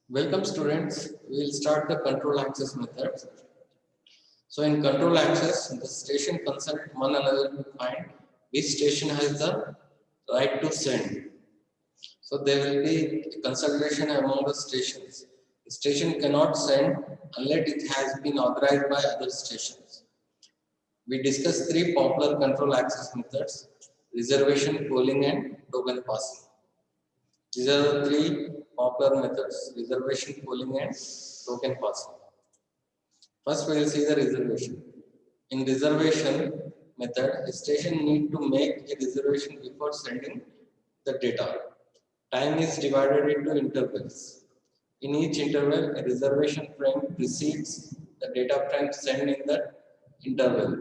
Welcome students, we will start the control access method. So in control access, the station consult one another to find which station has the right to send. So there will be consultation among the stations. The station cannot send unless it has been authorized by other stations. We discussed three popular control access methods: reservation, polling and token passing. These are the three popular methods: reservation, polling and token passing. First, we will see the reservation. In reservation method, a station need to make a reservation before sending the data. Time is divided into intervals. In each interval, a reservation frame precedes the data frame sent in the interval.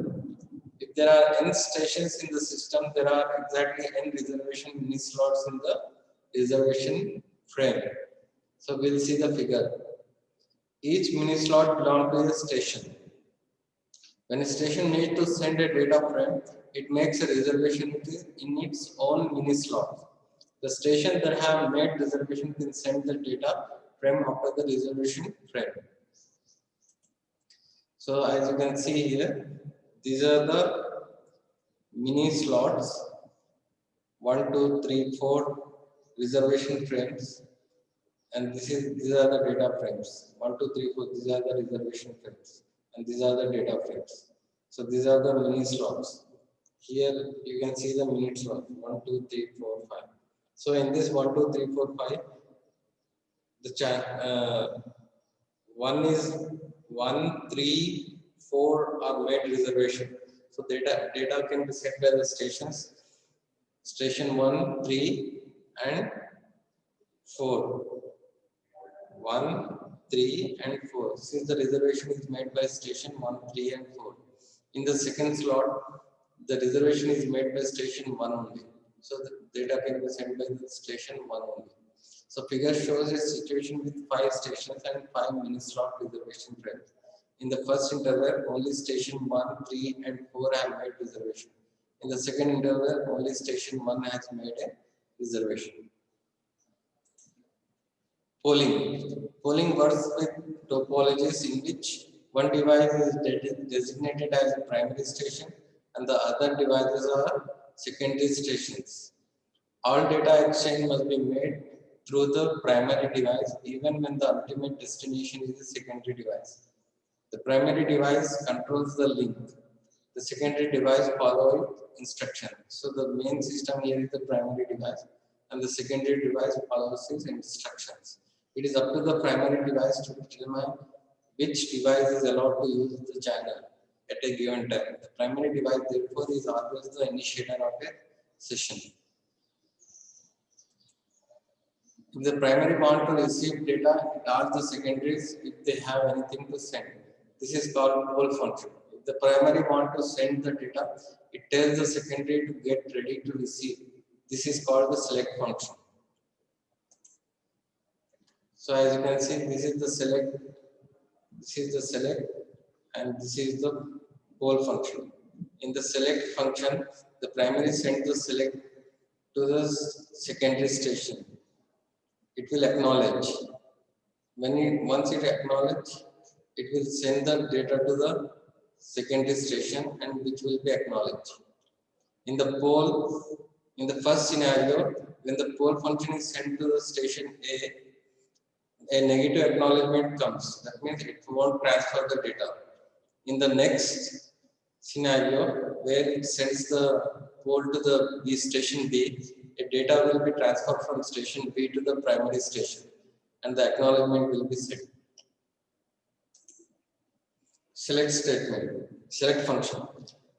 If there are n stations in the system, there are exactly n reservation mini slots in the reservation frame. So we'll see the figure. Each mini slot belongs to a station. When a station needs to send a data frame, it makes a reservation in its own mini slot. The station that have made reservation can send the data frame after the reservation frame. So as you can see here, these are the mini slots 1, 2, 3, 4 reservation frames, and these are the data frames 1, 2, 3, 4. These are the reservation frames, and these are the data frames. So these are the mini slots. Here you can see the mini slot 1, 2, 3, 4, 5. So in this 1, 2, 3, 4, 5, the one is 1, 3, 4 are made reservation. So data can be set by the stations. Station 1, 3, and 4. 1, 3, and 4. Since the reservation is made by station 1, 3, and 4. In the second slot, the reservation is made by station 1 only. So the data can be sent by the station 1 only. So figure shows a situation with 5 stations and 5 mini slot reservation frames. In the first interval, only station 1, 3, and 4 have made reservation. In the second interval, only station 1 has made a reservation. Polling. Polling works with topologies in which one device is designated as a primary station and the other devices are secondary stations. All data exchange must be made through the primary device even when the ultimate destination is a secondary device. The primary device controls the link. The secondary device follows instruction. So the main system here is the primary device and the secondary device follows its instructions. It is up to the primary device to determine which device is allowed to use the channel at a given time. The primary device therefore is always the initiator of a session. If the primary want to receive data, it asks the secondaries if they have anything to send. This is called poll function. If the primary want to send the data, it tells the secondary to get ready to receive. This is called the select function. So as you can see, this is the select, and this is the poll function. In the select function, the primary sends the select to the secondary station. It will acknowledge. Once it acknowledges, it will send the data to the secondary station and which will be acknowledged. In the poll, in the first scenario, when the poll function is sent to the station a negative acknowledgement comes. That means it won't transfer the data. In the next scenario, where it sends the poll to the station B, a data will be transferred from station B to the primary station and the acknowledgement will be set. Select statement, select function.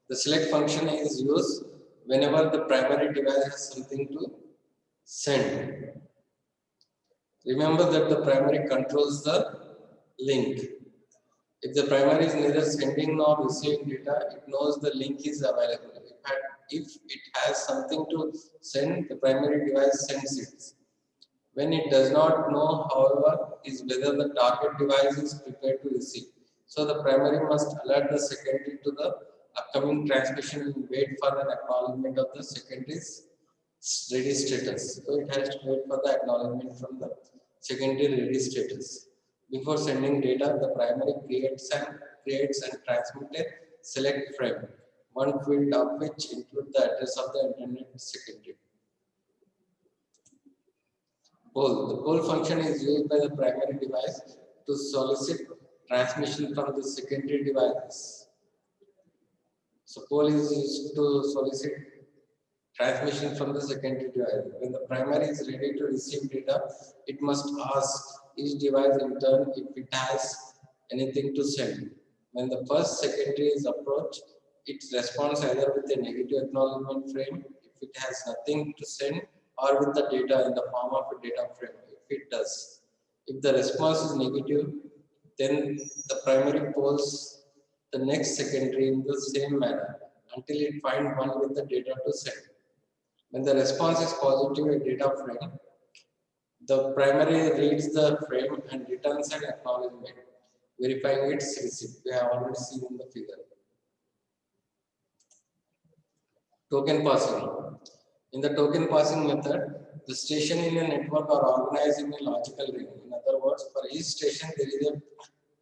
The select function is used whenever the primary device has something to send. Remember that the primary controls the link. If the primary is neither sending nor receiving data, it knows the link is available. If it has something to send, the primary device sends it. When it does not know, however, is whether the target device is prepared to receive. So the primary must alert the secondary to the upcoming transmission and wait for an acknowledgement of the secondary's ready status. So it has to wait for the acknowledgement from the secondary ready status. Before sending data, the primary creates and transmits a select frame, one field of which includes the address of the internet secondary. Poll. The poll function is used by the primary device to solicit transmission from the secondary devices. So poll is used to solicit transmission from the secondary device. When the primary is ready to receive data, it must ask each device in turn if it has anything to send. When the first secondary is approached, it responds either with a negative acknowledgement frame if it has nothing to send, or with the data in the form of a data frame if it does. If the response is negative, then the primary polls the next secondary in the same manner until it finds one with the data to send. When the response is positive, a data frame, the primary reads the frame and returns an acknowledgement, verifying its receipt. We have already seen in the figure. Token passing. In the token passing method, the station in a network are organized in a logical ring. In other words, for each station there is a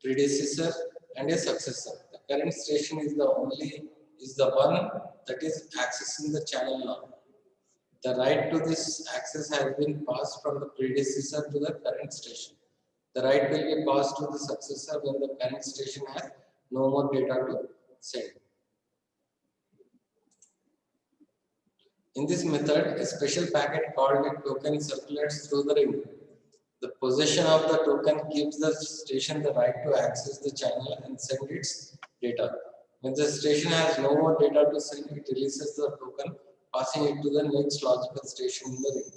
predecessor and a successor. The current station is the one that is accessing the channel now. The right to this access has been passed from the predecessor to the current station. The right will be passed to the successor when the current station has no more data to send. In this method, a special packet called a token circulates through the ring. The possession of the token gives the station the right to access the channel and send its data. When the station has no more data to send, it releases the token, passing it to the next logical station in the ring.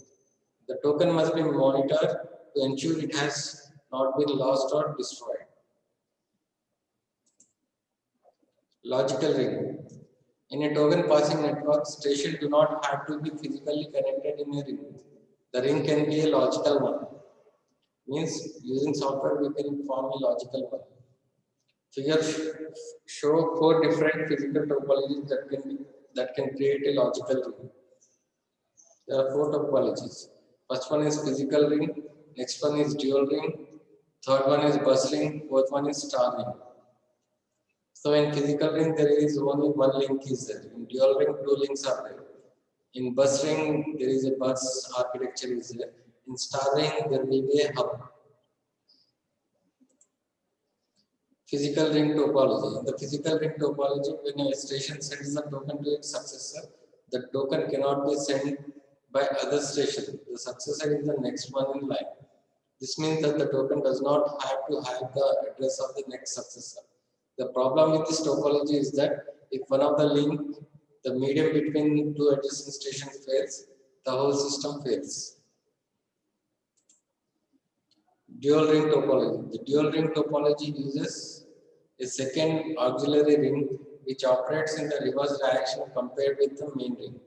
The token must be monitored to ensure it has not been lost or destroyed. Logical ring. In a token passing network, stations do not have to be physically connected in a ring. The ring can be a logical one. Means using software we can form a logical one. Figures show 4 different physical topologies that can create a logical ring. There are 4 topologies. First one is physical ring, next one is dual ring, third one is bus ring, fourth one is star ring. So in physical ring there is only one link is there. In dual ring 2 links are there. In bus ring there is a bus architecture is there. In star ring there will be a hub. Physical ring topology. In the physical ring topology, when a station sends the token to its successor, the token cannot be sent by other station. The successor is the next one in line. This means that the token does not have to have the address of the next successor. The problem with this topology is that if one of the link, the medium between two adjacent stations fails, the whole system fails. Dual ring topology. The dual ring topology uses a second auxiliary ring which operates in the reverse direction compared with the main ring.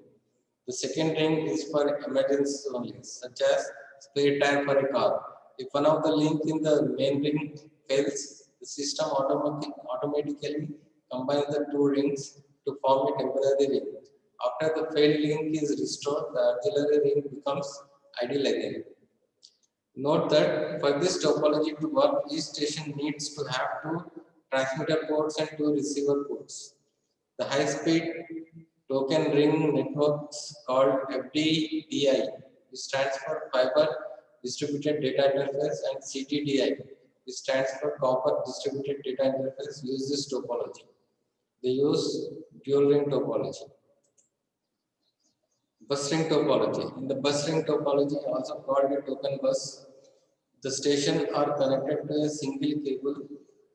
The second ring is for emergencies only, such as spare tire for a car. If one of the links in the main ring fails, the system automatically combines the 2 rings to form a temporary ring. After the failed link is restored, the auxiliary ring becomes ideal again. Note that for this topology to work, each station needs to have 2 transmitter ports and 2 receiver ports. The high-speed token ring networks called FDDI, which stands for Fiber Distributed Data Interface, and CTDI, which stands for Copper Distributed Data Interface, use this topology. They use dual ring topology. Bus ring topology. In the bus ring topology, also called a token bus, the stations are connected to a single cable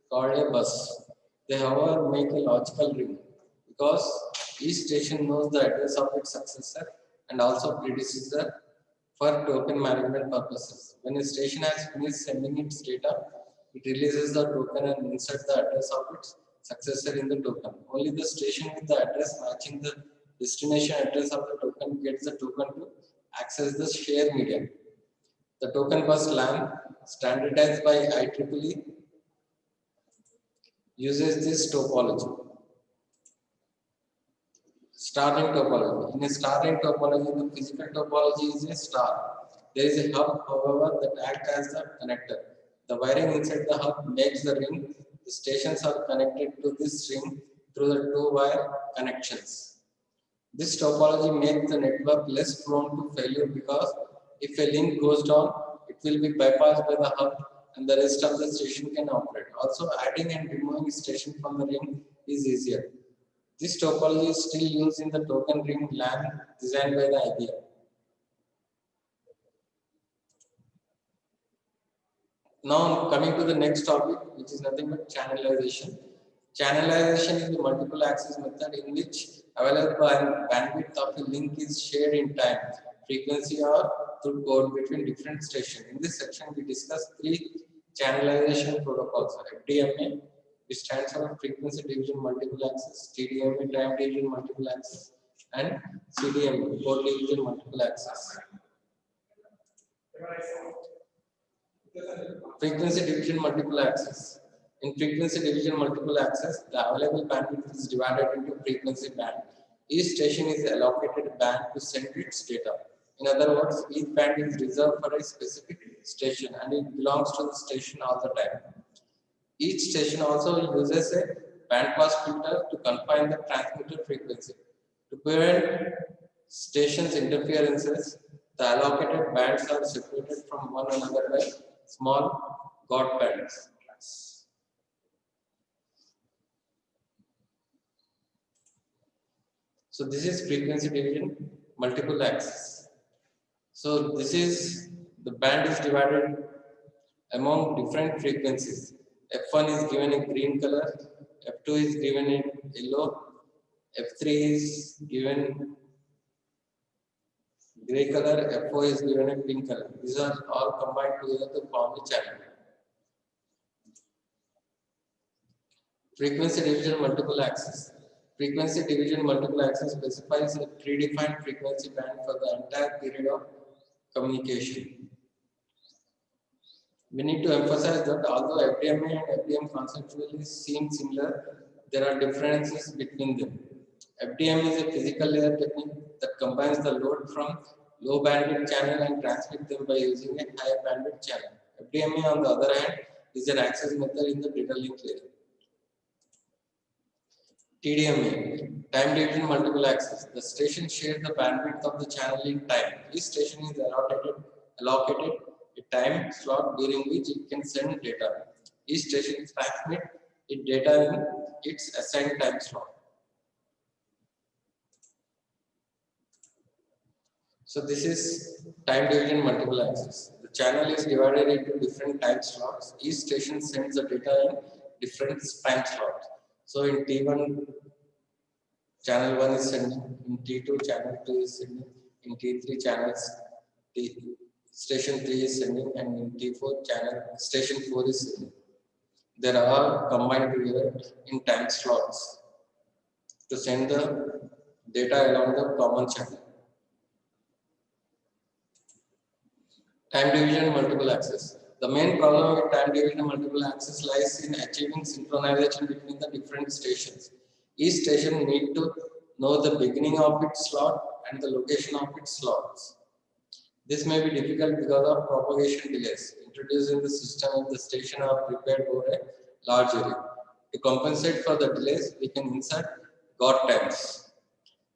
called a bus. They, however, make a logical ring because each station knows the address of its successor and also predecessor for token management purposes. When a station has finished sending its data, it releases the token and inserts the address of its successor in the token. Only the station with the address matching the destination address of the token gets the token to access the shared medium. The token bus LAN, standardized by IEEE, uses this topology. Star ring topology. In a star ring topology, the physical topology is a star. There is a hub, however, that acts as the connector. The wiring inside the hub makes the ring. The stations are connected to this ring through the two-wire connections. This topology makes the network less prone to failure because if a link goes down, it will be bypassed by the hub and the rest of the station can operate. Also, adding and removing a station from the ring is easier. This topology is still used in the token ring LAN designed by the IBM. Now coming to the next topic, which is nothing but channelization. Channelization is the multiple access method in which available bandwidth of a link is shared in time, frequency, or through code between different stations. In this section, we discuss three channelization protocols: FDMA, which stands for frequency division multiple access; TDMA, time division multiple access; and CDMA, code division multiple access. Frequency division multiple access. In frequency division multiple access, the available bandwidth is divided into frequency band. Each station is allocated a band to send its data. In other words, each band is reserved for a specific station and it belongs to the station all the time. Each station also uses a bandpass filter to confine the transmitter frequency. To prevent stations interferences, the allocated bands are separated from one another by small God bands. So this is frequency division multiple access. So this is the band is divided among different frequencies. F1 is given in green color, F2 is given in yellow, F3 is given gray color, F4 is given in pink color. These are all combined together to form a channel. Frequency division multiple access. Frequency division multiple access specifies a predefined frequency band for the entire period of communication. We need to emphasize that although FDMA and FDM conceptually seem similar, there are differences between them. FDM is a physical layer technique that combines the load from low bandwidth channel and transmits them by using a high bandwidth channel. FDMA, on the other hand, is an access method in the data link layer. TDMA, time division multiple access. The station shares the bandwidth of the channel in time. Each station is allocated a time slot during which it can send data. Each station transmits its data in its assigned time slot. So this is time division multiple access. The channel is divided into different time slots. Each station sends the data in different time slots. So in T1, channel 1 is sending, in T2, channel 2 is sending, in T3, station 3 is sending, and in T4, station 4 is sending. They are all combined together in time slots to send the data along the common channel. Time division multiple access. The main problem with time division multiple access lies in achieving synchronization between the different stations. Each station needs to know the beginning of its slot and the location of its slots. This may be difficult because of propagation delays introduced in the system if the station are prepared over a large area. To compensate for the delays, we can insert God times.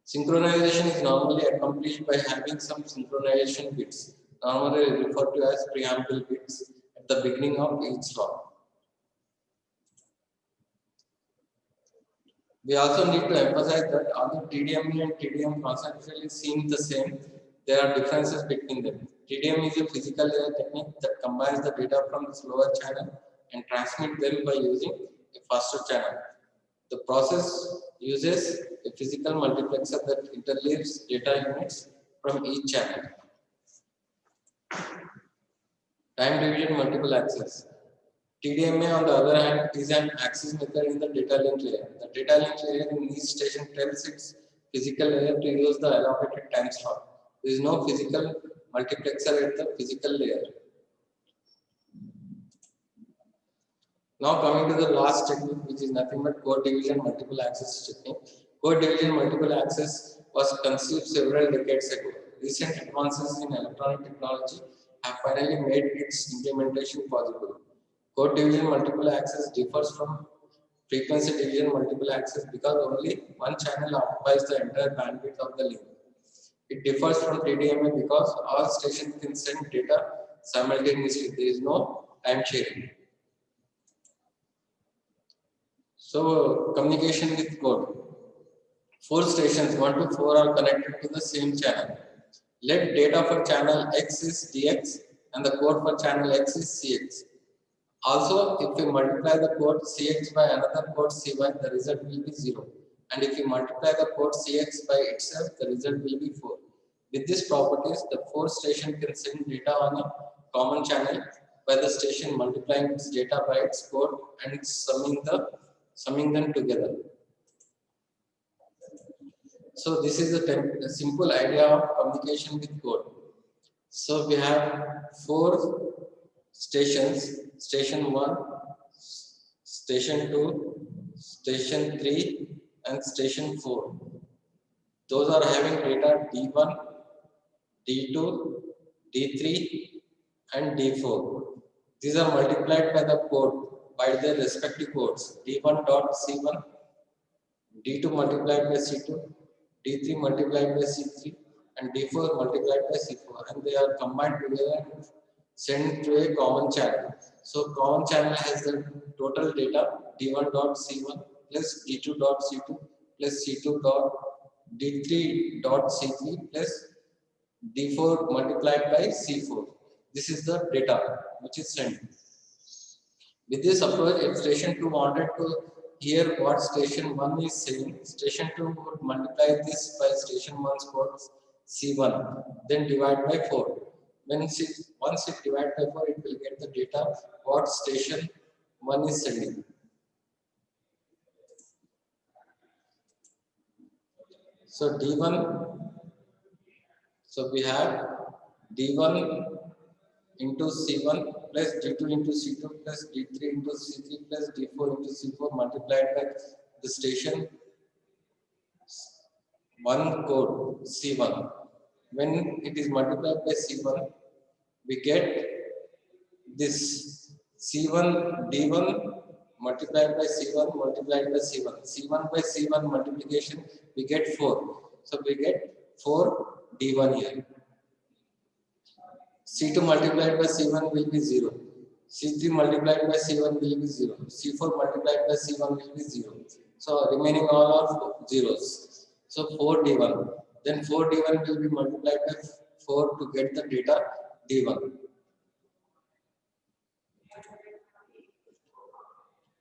Synchronization is normally accomplished by having some synchronization bits, normally referred to as preamble bits, at the beginning of each slot. We also need to emphasize that although TDMA and TDM conceptually seem the same, there are differences between them. TDM is a physical layer technique that combines the data from the slower channel and transmits them by using a faster channel. The process uses a physical multiplexer that interleaves data units from each channel. Time division multiple access. TDMA, on the other hand, is an access method in the data link layer. The data link layer in each station tells its physical layer to use the allocated time slot. There is no physical multiplexer at the physical layer. Now coming to the last technique, which is nothing but code division multiple access technique. Code division multiple access was conceived several decades ago. recent advances in electronic technology have finally made its implementation possible. Code division multiple access differs from frequency division multiple access because only one channel occupies the entire bandwidth of the link. It differs from TDMA because all stations can send data simultaneously. There is no time sharing. So, communication with code. 4 stations 1 to 4 are connected to the same channel. Let data for channel X is dx and the code for channel X is cx. Also, if we multiply the code cx by another code cy, the result will be 0. And if we multiply the code cx by itself, the result will be 4. With these properties, the 4 station can send data on a common channel by the station multiplying its data by its code and summing them together. So this is a simple idea of communication with code. So we have 4 stations, station 1, station 2, station 3 and station 4. Those are having data D1, D2, D3 and D4. These are multiplied by the code by their respective codes D1 dot C1, D2 multiplied by C2, D3 multiplied by C3 and D4 multiplied by C4, and they are combined together and sent to a common channel. So common channel has the total data D1 dot C1 plus D2 dot C2 plus C2 dot D3 dot C3 plus D4 multiplied by C4. This is the data which is sent. With this approach, if station 2 wanted to hear what station 1 is saying, station 2 would multiply this by station 1's code C1, then divide by 4. Once it divides by 4, it will get the data what station 1 is sending. So D1, so we have D1 into C1 plus D2 into C2 plus D3 into C3 plus D4 into C4 multiplied by the station 1 code C1. When it is multiplied by C1, we get this C1 D1 multiplied by C1 multiplied by C1. C1 by C1 multiplication, we get 4. So we get 4 D1 here. C2 multiplied by C1 will be 0. C3 multiplied by C1 will be 0. C4 multiplied by C1 will be 0. So remaining all are zeros. So 4D1. Then 4D1 will be multiplied by 4 to get the data D1.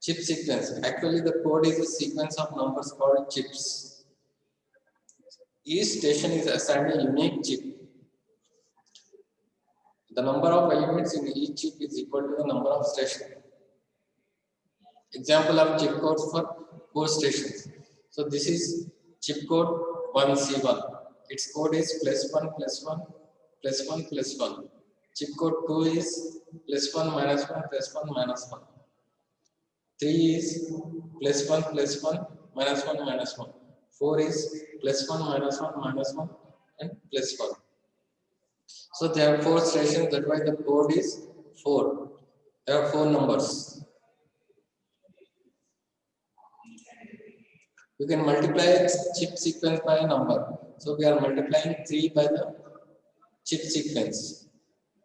Chip sequence. Actually, the code is a sequence of numbers called chips. Each station is assigned a unique chip. The number of elements in each chip is equal to the number of stations. Example of chip codes for 4 stations. So this is chip code 1C1. Its code is +1 +1 +1 +1. Chip code 2 is +1 -1 +1 -1. 3 is +1 +1 -1 -1. 4 is +1 -1 -1 and +1. So there are 4 stations, that's why the code is 4. There are 4 numbers. You can multiply chip sequence by a number. So we are multiplying 3 by the chip sequence.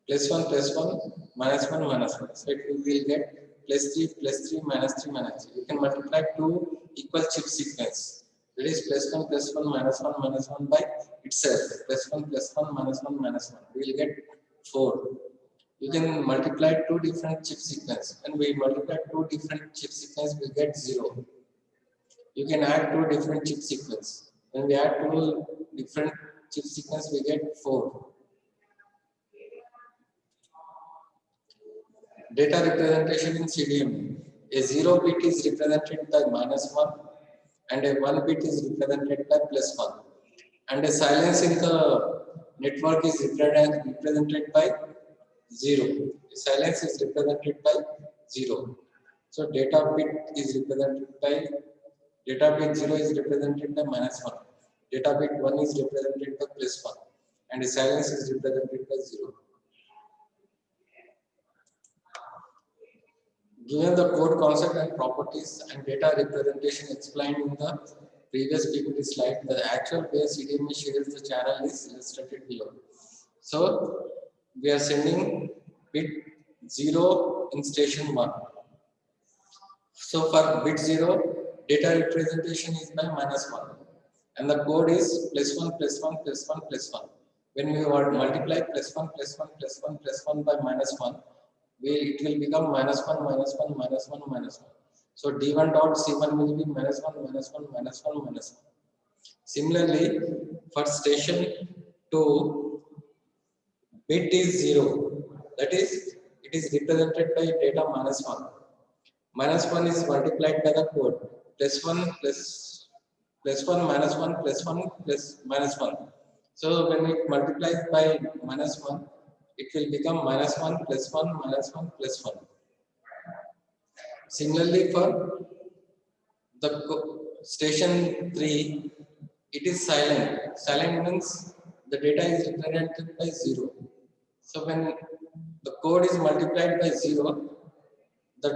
+1 +1 -1 -1. So it will get +3 +3 -3 -3. You can multiply 2 equal chip sequence. That is +1 +1 -1 -1 by itself. +1 +1 -1 -1. We will get 4. You can multiply 2 different chip sequence. When we multiply 2 different chip sequence, we get 0. You can add 2 different chip sequence. When we add 2 different chip sequence, we get 4. Data representation in CDMA. A 0 bit is represented by -1 and a 1 bit is represented by +1. And a silence in the network is represented by 0. A silence is represented by 0. So data bit is represented by data bit 0 is represented by -1. Data bit 1 is represented by +1. and the silence is represented by 0. Given the code concept and properties and data representation explained in the previous PPT slide, the actual way CDMA shares the channel is illustrated below. So we are sending bit 0 in station 1. So for bit 0, data representation is by -1, and the code is +1 +1 +1 +1. When we want multiply +1 +1 +1 +1 by -1, it will become -1 -1 -1 -1. So D1 dot C1 will be -1 -1 -1 -1. Similarly, for station 2, bit is 0. That is, it is represented by data -1. -1 is multiplied by the code +1 +1 -1 +1 +1. So when it multiplies by -1, it will become -1 +1 -1 +1. Similarly, for the station 3, it is silent. Silent means the data is represented by 0. So when the code is multiplied by 0, the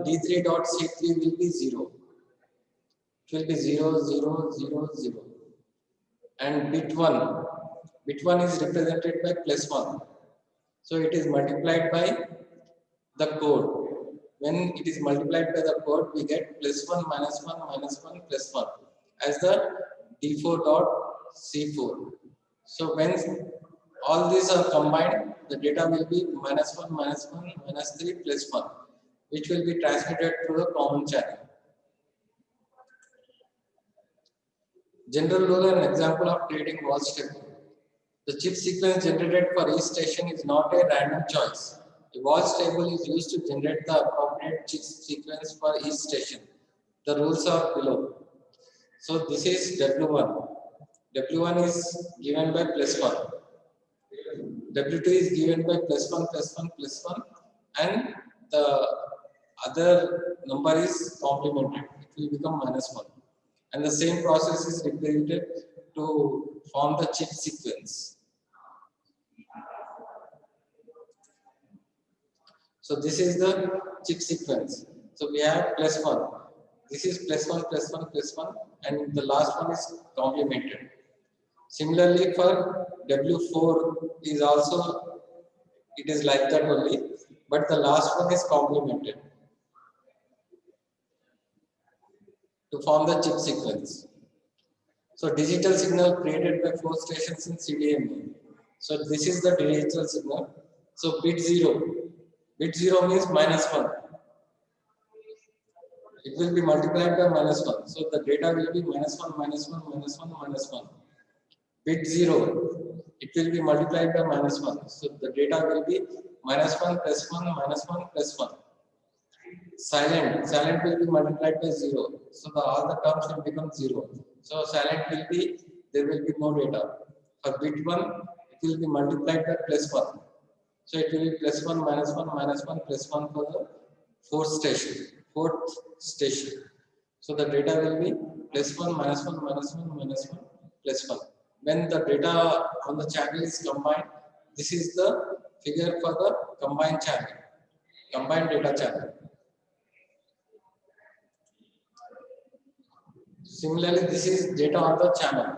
D3 dot C3 will be 0. It will be 0 0 0 0. And bit 1 is represented by +1. So it is multiplied by the code. When it is multiplied by the code, we get +1 -1 -1 +1 as the D4 dot C4. So when all these are combined, the data will be -1 -1 -3 +1, which will be transmitted through the common channel. General rule and example of creating walls table. The chip sequence generated for each station is not a random choice. A walls table is used to generate the appropriate chip sequence for each station. The rules are below. So this is W1. W1 is given by +1. W2 is given by +1 +1 +1, and the other number is complemented. It will become -1. And the same process is repeated to form the chip sequence. So this is the chip sequence. So we have +1. This is +1 +1 +1, and the last one is complemented. Similarly, for W4 is also, it is like that only, but the last one is complemented to form the chip sequence. So digital signal created by 4 stations in CDMA. So this is the digital signal. So bit 0 means -1. It will be multiplied by -1. So the data will be -1 -1 -1 -1. Bit 0, it will be multiplied by -1. So the data will be -1 +1 -1 +1. Silent will be multiplied by 0. So all the terms will become 0. So silent will be, there will be no data. For bit 1, it will be multiplied by +1. So it will be +1 -1 -1 +1 for the fourth station. So the data will be +1 -1 -1 -1 +1. When the data on the channel is combined, this is the figure for the combined channel, combined data channel. Similarly, this is data on the channel.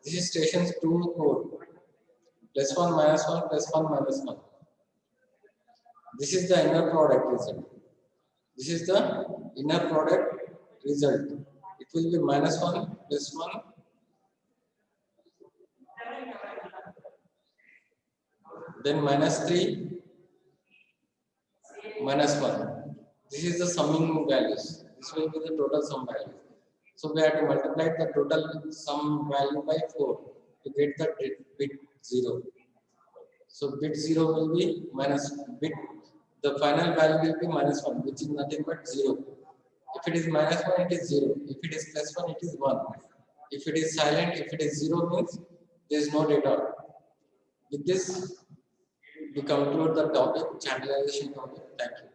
This is station 2 code. +1 -1 +1 -1. This is the inner product result. This is the inner product result. It will be -1 +1 then -3 -1. This is the summing values. This will be the total sum value. So we have to multiply the total sum value by 4 to get the bit 0. So bit 0 will be bit. The final value will be -1, which is nothing but 0. If it is -1, it is 0. If it is +1, it is 1. If it is silent, if it is 0, means there is no data. With this, we conclude the topic, channelization topic. Thank you.